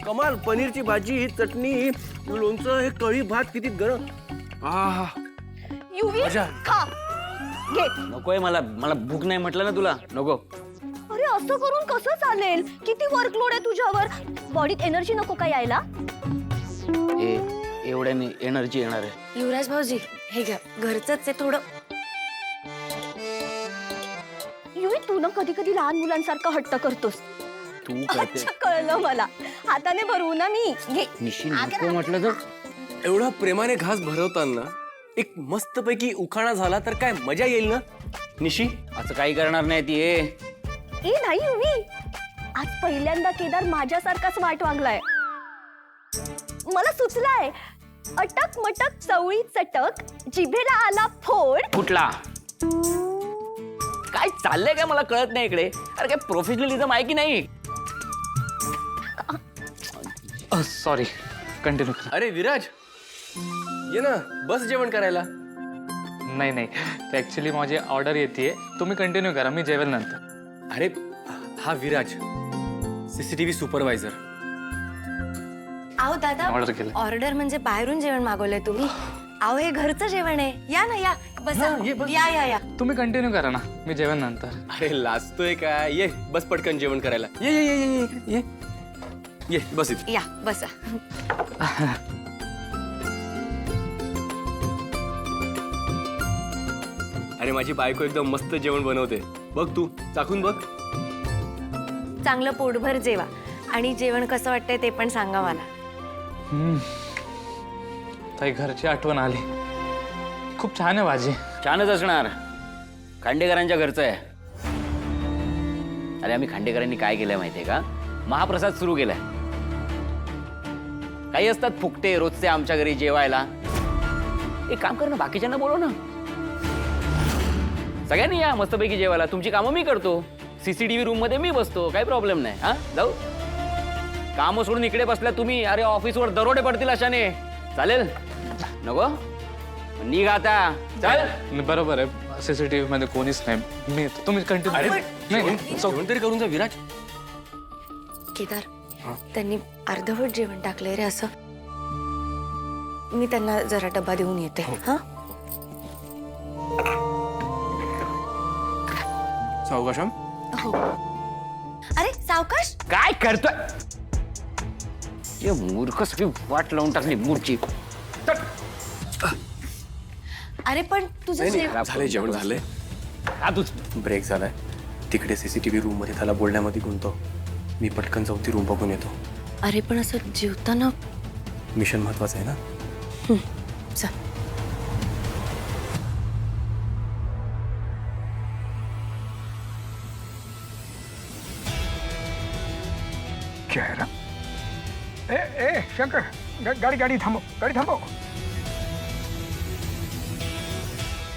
कमाल, पनीरची भाजी, चटणी, लोणचं, हे कढी भात किती गरम. युवी मजा. खा घे. नकोय मला, मला भूक नाही म्हटलं ना तुला. नको. अरे असं करून कसं चालेल? किती वर्कलोड आहे तुझ्यावर. बॉडीत एनर्जी नको का यायला? एवढ्याने एनर्जी येणार आहे. युवराज भाऊजी हे घ्या, घरचंच आहे थोडं. युवी तू ना कधी कधी लहान मुलांसारखं हट्ट करतोस. तू करते. अच्छा कळलं मला. हाताने भरवू ना मी. घे. निशी नको म्हटलं तर. एवढा प्रेमाने घास भरवताना एक मस्तपैकी उखाणा झाला तर काय मजा येईल ना निशी. असं काही करणार नाही ती. ए नाही युवी, आज पहिल्यांदा केदार माझ्यासारखाच वाट वागलाय. मला सुचलाय. अटक मटक चवळी चटक, जिभेला आला फोड. कुठला काय चाललंय काय मला कळत नाही इकडे. अरे काय प्रोफेशनलिझम आहे की नाही. सॉरी, कंटिन्यू करा. अरे विराज, ये ना, बस जेवण करायला. नाही नाही, ते ॲक्च्युली माझी ऑर्डर येते. तुम्ही कंटिन्यू करा, मी जेवेल नंतर. अरे हा विराज, CCTV सुपरवायझर. आहो दादा, ऑर्डर केलं. ऑर्डर म्हणजे बाहेरून जेवण मागवलंय तुम्ही? आहो हे घरचं जेवण आहे. या ना या, बसा. ये बस. या या या. तुम्ही कंटिन्यू करा ना, मी जेवेल नंतर. अरे लाजतोय काय, ये बस पटकन जेवण करायला. ये ये ये ये ये ये बस इथे. या बसा. अरे माझी बायको एकदम मस्त जेवण बनवते. बघ तू चाखून बघ. चांगलं पोटभर जेवा आणि जेवण कसं वाटतंय ते पण सांगा मला. ताई घरची आठवण आली. खूप छान आहे भाजी. छानच असणार. खांडेकरांच्या घरचं आहे. अरे आम्ही खांडेकरांनी काय केलंय माहितीये का, महाप्रसाद सुरू केलाय. काही असतात फुकटे रोजचे आमच्या घरी जेवायला. एक काम कर ना, बाकीच्यांना बोलव ना. सगळ्यांनी या मस्तपैकी जेवायला. तुमची कामं मी करतो. CCTV रूम मध्ये मी बसतो, काही प्रॉब्लेम नाही. हा जाऊ. कामं सोडून इकडे बसल्या तुम्ही. अरे ऑफिसवर दरोडे पडतील अशाने. चालेल नको, निघ आता. चल. बरोबर आहे, CCTV मध्ये कोणीच नाही. मी येतो, तुम्ही कंटिन्यू. नाही जेवण तरी करून जा विराज. केदार, त्यांनी अर्धवट जेवण टाकलंय रे. असं मी त्यांना जरा डबा देऊन येते. हा सावकाशम. हो. अरे सावकाश. काय करतोय. ये मूर्ख सगळी वाट लावून टाकली मूर्ची. अरे पण तुझं जेवण झालंय, जेवण झालंय. हा तूच. ब्रेक झालाय. तिकडे CCTV रूम मध्ये त्याला बोलण्यामध्ये गुंतो. मी पटकन जाऊन ती रूम बघून येतो. अरे पण असं जेवताना मिशन महत्वाचं आहे ना. चल. चेहरा. ए ए शंकर, गाडी गाडी थांबव, गाडी थांबव.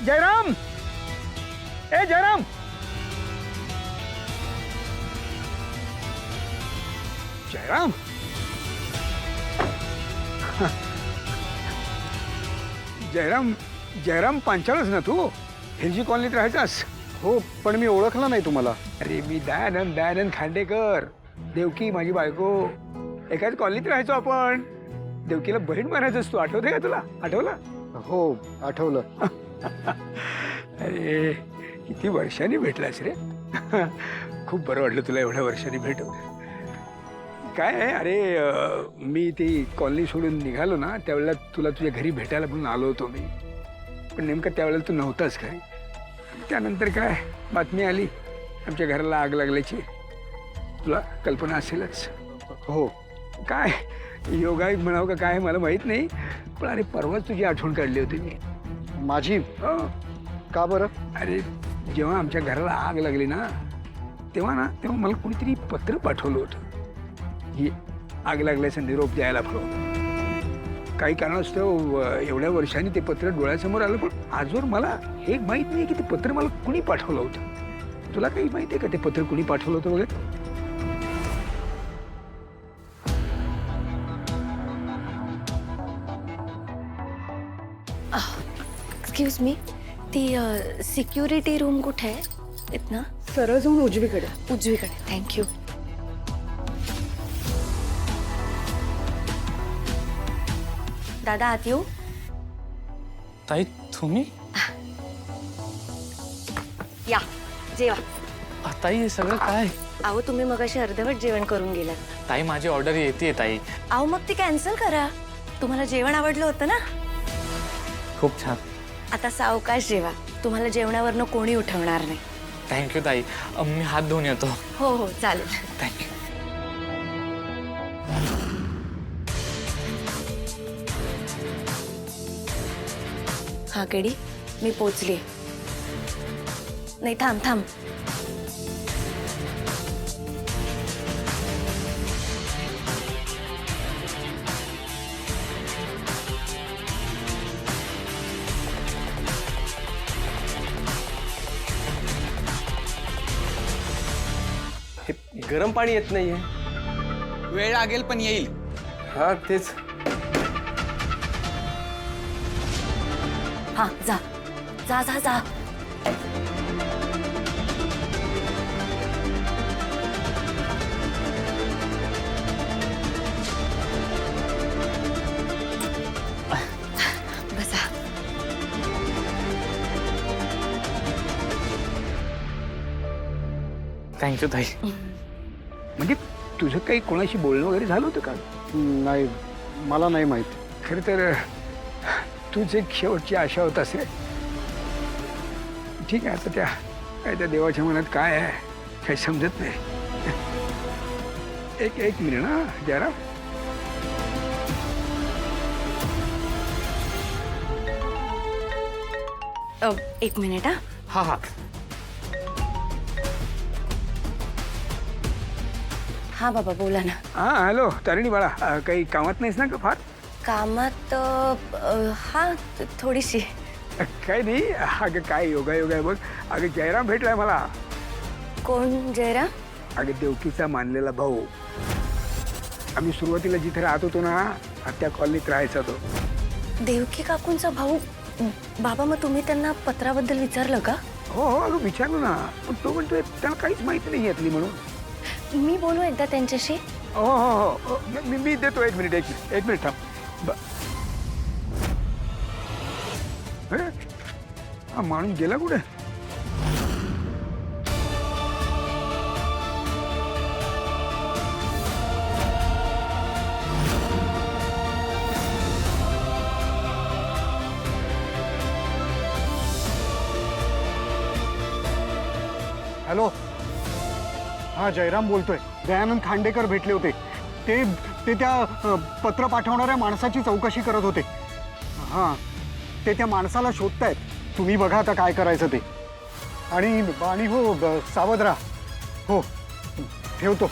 जयराम, ए जयराम. जयराम. जयराम, जयराम पांचाळच ना तू? हिरजी कॉलनीत राहायचास? हो, पण मी ओळखला नाही तुम्हाला. अरे मी दयानंद, दयानंद खांडेकर. देवकी माझी बायको. एकाच कॉलनीत राहायचो आपण. देवकीला बहीण म्हणायचंस तू. आठवते का तुला? आठवलं? हो, आठवलं. अरे किती वर्षांनी भेटलास रे. खूप बरं वाटलं तुला एवढ्या वर्षांनी भेटू. काय आहे, अरे मी ती कॉलनी सोडून निघालो ना, त्यावेळेला तुला तुझ्या घरी भेटायला म्हणून आलो होतो मी. पण नेमकं त्यावेळेला तू नव्हताच घरी. त्यानंतर काय बातमी आली आमच्या घराला आग लागल्याची. तुला कल्पना असेलच. हो. काय योगायोग म्हणावं का काय मला माहीत नाही, पण अरे परवाच तुझी आठवण काढली होती मी. माझी? हो. का बरं? अरे जेव्हा आमच्या घराला आग लागली ना, तेव्हा मला कोणीतरी पत्र पाठवलं होतं ही आग लागल्याचा निरोप द्यायला. काही कारणास्तव एवढ्या वर्षांनी ते पत्र डोळ्यासमोर आलं, पण आजवर मला हे माहीत नाही की ते पत्र मला कुणी पाठवलं होतं. तुला काही माहिती आहे का ते पत्र कुणी पाठवलं होतं वगैरे? एक्सक्यूज मी, ती सिक्युरिटी रूम कुठे आहे? इथनं सरळ जाऊन उजवीकडे. उजवीकडे. थँक्यू. दादा आत येऊ? ताई तुम्ही या जेवा. ताई हे सगळं काय? अहो तुम्ही मगाशी अर्धवट जेवण करून गेलात. ताई माझी ऑर्डर येते ताई. अहो मग ती कॅन्सल करा. तुम्हाला जेवण आवडलं होतं ना. खूप छान. आता सावकाश जेवा. तुम्हाला जेवणावरनं कोणी उठवणार नाही. थँक्यू ताई. मी हात धुवून येतो. हो हो चालेल. थँक्यू. हा केडी मी पोचली. नाही थांब थांब. हे गरम पाणी येत नाहीये. वेळ लागेल पण येईल. हा तेच. हा जा जा जा जा. बसा. थँक्यू ताई. म्हणजे तुझं काही कोणाशी बोलणं वगैरे झालं होतं का? नाही, मला नाही माहिती. खरं तर तूच एक शेवटची आशा होत असे. ठीक आहे, आता त्या देवाच्या मनात काय आहे काही समजत नाही. एक मिनिट ना जरा. एक मिनिट हा. हा हा. हा बाबा बोला ना. हां हॅलो तारिणी बाळा, काही कामात नाहीस ना का फार? कामात हा थोडीशी. काय नाही, अगं काय योगा आहे बघ. अगं जयराम भेटलाय मला. कोण जयराम? अगं देवकीचा मानलेला भाऊ. आम्ही सुरुवातीला जिथे राहत होतो ना त्या कॉलनीत राहायचा तो. देवकी काकूंचा भाऊ. बाबा मग तुम्ही त्यांना पत्राबद्दल विचारलं का? हो हो अगं विचारलो ना, पण तो म्हणतोय त्याला काहीच माहिती नाही यातली म्हणून. मी बोलू एकदा त्यांच्याशी. हो हो हो मी देतो. एक मिनिट थांब. अरे, हा माणूस गेला कुठे? हॅलो. हा जयराम बोलतोय. दयानंद खांडेकर भेटले होते. ते त्या पत्र पाठवणाऱ्या माणसाची चौकशी करत होते. हां, ते त्या माणसाला शोधतायत. तुम्ही बघा आता काय करायचं ते. आणि हो सावध राहा. हो ठेवतो.